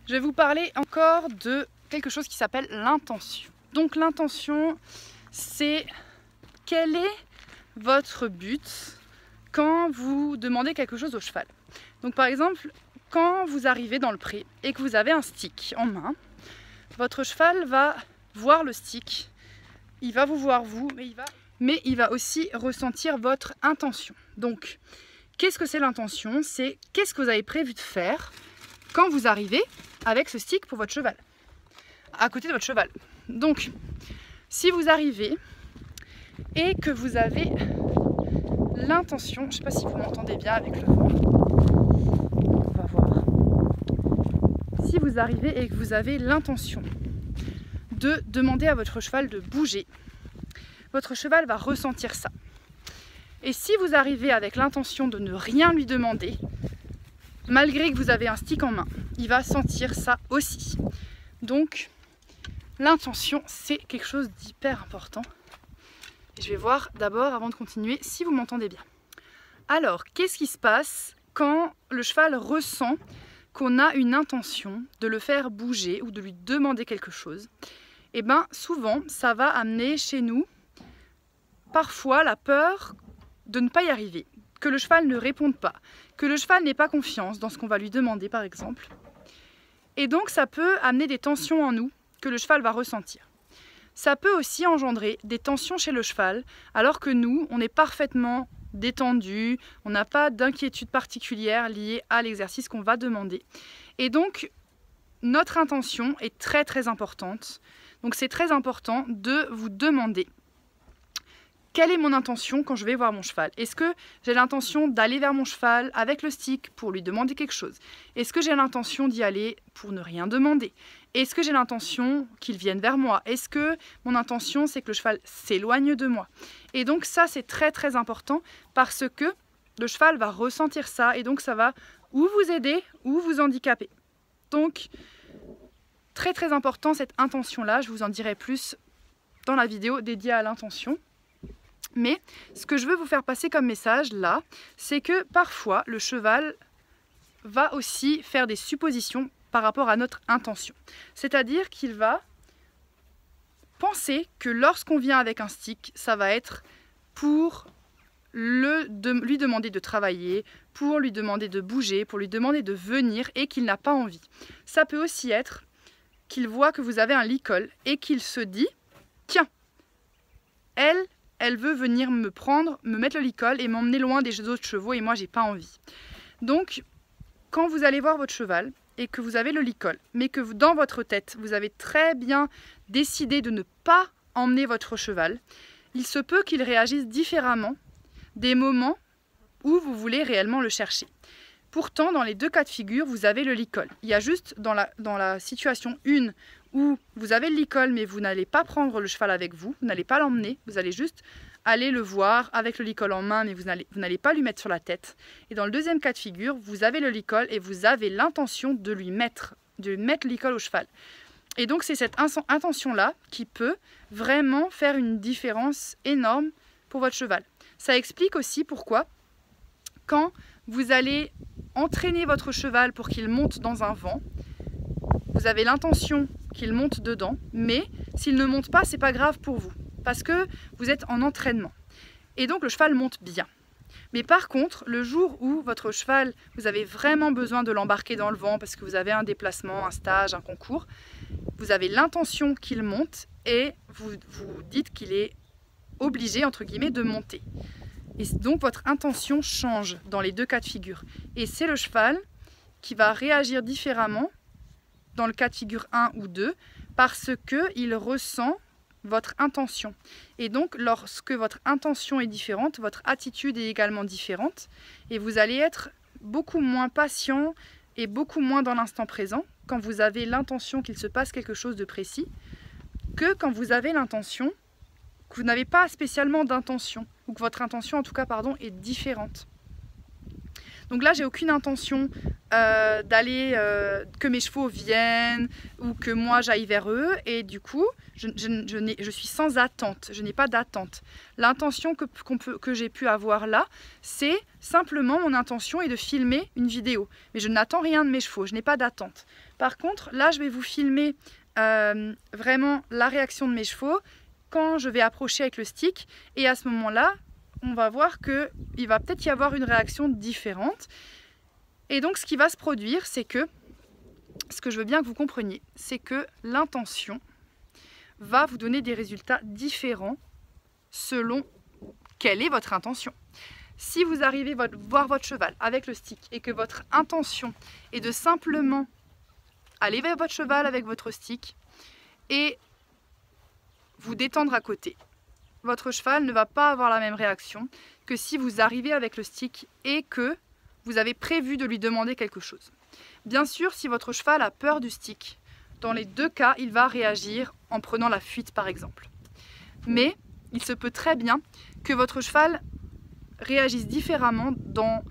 Je vais vous parler encore de quelque chose qui s'appelle l'intention. Donc l'intention, c'est quel est votre but quand vous demandez quelque chose au cheval. Donc par exemple, quand vous arrivez dans le pré et que vous avez un stick en main, votre cheval va voir le stick, il va vous voir vous, mais il va aussi ressentir votre intention. Donc, qu'est-ce que c'est l'intention? C'est qu'est-ce que vous avez prévu de faire quand vous arrivez avec ce stick pour votre cheval, à côté de votre cheval. Donc, si vous arrivez et que vous avez l'intention, je ne sais pas si vous m'entendez bien avec le vent, on va voir. Si vous arrivez et que vous avez l'intention de demander à votre cheval de bouger, votre cheval va ressentir ça. Et si vous arrivez avec l'intention de ne rien lui demander, malgré que vous avez un stick en main, il va sentir ça aussi. Donc, l'intention, c'est quelque chose d'hyper important. Et je vais voir d'abord, avant de continuer, si vous m'entendez bien. Alors, qu'est-ce qui se passe quand le cheval ressent qu'on a une intention de le faire bouger ou de lui demander quelque chose? Eh bien, souvent, ça va amener chez nous parfois la peur de ne pas y arriver, que le cheval ne réponde pas, que le cheval n'ait pas confiance dans ce qu'on va lui demander par exemple. Et donc ça peut amener des tensions en nous que le cheval va ressentir. Ça peut aussi engendrer des tensions chez le cheval alors que nous, on est parfaitement détendu, on n'a pas d'inquiétude particulière liée à l'exercice qu'on va demander. Et donc notre intention est très très importante. Donc c'est très important de vous demander: quelle est mon intention quand je vais voir mon cheval? Est-ce que j'ai l'intention d'aller vers mon cheval avec le stick pour lui demander quelque chose? Est-ce que j'ai l'intention d'y aller pour ne rien demander? Est-ce que j'ai l'intention qu'il vienne vers moi? Est-ce que mon intention, c'est que le cheval s'éloigne de moi? Et donc ça, c'est très très important parce que le cheval va ressentir ça et donc ça va ou vous aider ou vous handicaper. Donc, très très important cette intention-là, je vous en dirai plus dans la vidéo dédiée à l'intention. Mais ce que je veux vous faire passer comme message là, c'est que parfois le cheval va aussi faire des suppositions par rapport à notre intention. C'est-à-dire qu'il va penser que lorsqu'on vient avec un stick, ça va être pour lui demander de travailler, pour lui demander de bouger, pour lui demander de venir et qu'il n'a pas envie. Ça peut aussi être qu'il voit que vous avez un licol et qu'il se dit: tiens, elle veut venir me prendre, me mettre le licol et m'emmener loin des autres chevaux et moi j'ai pas envie. Donc quand vous allez voir votre cheval et que vous avez le licol, mais que vous, dans votre tête, vous avez très bien décidé de ne pas emmener votre cheval, il se peut qu'il réagisse différemment des moments où vous voulez réellement le chercher. Pourtant, dans les deux cas de figure, vous avez le licol. Il y a juste dans la situation 1 où vous avez le licol mais vous n'allez pas prendre le cheval avec vous, vous n'allez pas l'emmener, vous allez juste aller le voir avec le licol en main mais vous n'allez pas lui mettre sur la tête. Et dans le deuxième cas de figure, vous avez le licol et vous avez l'intention de lui mettre le licol au cheval. Et donc c'est cette intention-là qui peut vraiment faire une différence énorme pour votre cheval. Ça explique aussi pourquoi quand vous allez entraîner votre cheval pour qu'il monte dans un vent, vous avez l'intention qu'il monte dedans, mais s'il ne monte pas, c'est pas grave pour vous, parce que vous êtes en entraînement. Et donc le cheval monte bien. Mais par contre, le jour où votre cheval, vous avez vraiment besoin de l'embarquer dans le vent parce que vous avez un déplacement, un stage, un concours, vous avez l'intention qu'il monte et vous dites qu'il est obligé, entre guillemets, de monter. Et donc votre intention change dans les deux cas de figure. Et c'est le cheval qui va réagir différemment dans le cas de figure 1 ou 2 parce qu'il ressent votre intention. Et donc lorsque votre intention est différente, votre attitude est également différente et vous allez être beaucoup moins patient et beaucoup moins dans l'instant présent quand vous avez l'intention qu'il se passe quelque chose de précis que quand vous avez l'intention que vous n'avez pas spécialement d'intention ou que votre intention en tout cas est différente. Donc là, j'ai aucune intention que mes chevaux viennent ou que moi j'aille vers eux, et du coup, je suis sans attente, je n'ai pas d'attente. L'intention que j'ai pu avoir là, c'est simplement mon intention est de filmer une vidéo. Mais je n'attends rien de mes chevaux, je n'ai pas d'attente. Par contre, là, je vais vous filmer vraiment la réaction de mes chevaux quand je vais approcher avec le stick, et à ce moment-là, on va voir qu'il va peut-être y avoir une réaction différente. Et donc ce qui va se produire, c'est que, ce que je veux bien que vous compreniez, c'est que l'intention va vous donner des résultats différents selon quelle est votre intention. Si vous arrivez voir votre cheval avec le stick et que votre intention est de simplement aller vers votre cheval avec votre stick et vous détendre à côté, votre cheval ne va pas avoir la même réaction que si vous arrivez avec le stick et que vous avez prévu de lui demander quelque chose. Bien sûr, si votre cheval a peur du stick, dans les deux cas, il va réagir en prenant la fuite par exemple. Mais il se peut très bien que votre cheval réagisse différemment dans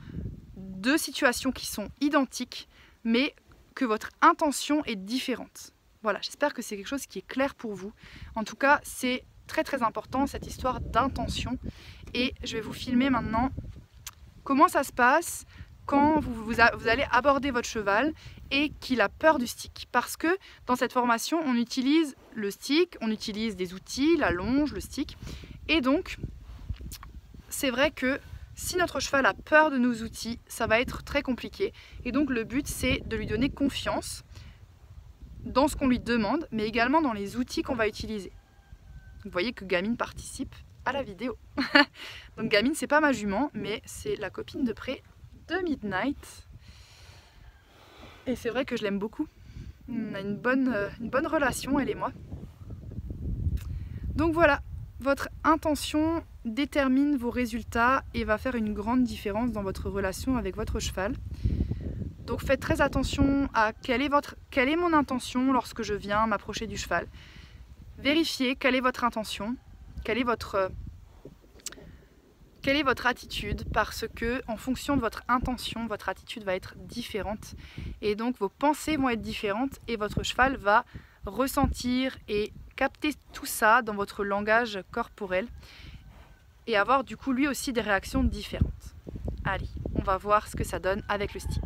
deux situations qui sont identiques, mais que votre intention est différente. Voilà, j'espère que c'est quelque chose qui est clair pour vous. En tout cas, c'est très important cette histoire d'intention, et je vais vous filmer maintenant comment ça se passe quand vous allez aborder votre cheval et qu'il a peur du stick. Parce que dans cette formation, on utilise le stick, on utilise des outils, la longe, le stick, et donc c'est vrai que si notre cheval a peur de nos outils, ça va être très compliqué, et donc le but c'est de lui donner confiance dans ce qu'on lui demande, mais également dans les outils qu'on va utiliser. Vous voyez que Gamine participe à la vidéo. Donc Gamine, c'est pas ma jument, mais c'est la copine de près de Midnight. Et c'est vrai que je l'aime beaucoup. On a une bonne relation, elle et moi. Donc voilà, votre intention détermine vos résultats et va faire une grande différence dans votre relation avec votre cheval. Donc faites très attention à quelle est mon intention lorsque je viens m'approcher du cheval. Vérifiez quelle est votre intention, quelle est votre attitude, parce que en fonction de votre intention, votre attitude va être différente, et donc vos pensées vont être différentes, et votre cheval va ressentir et capter tout ça dans votre langage corporel et avoir du coup lui aussi des réactions différentes. Allez, on va voir ce que ça donne avec le stick.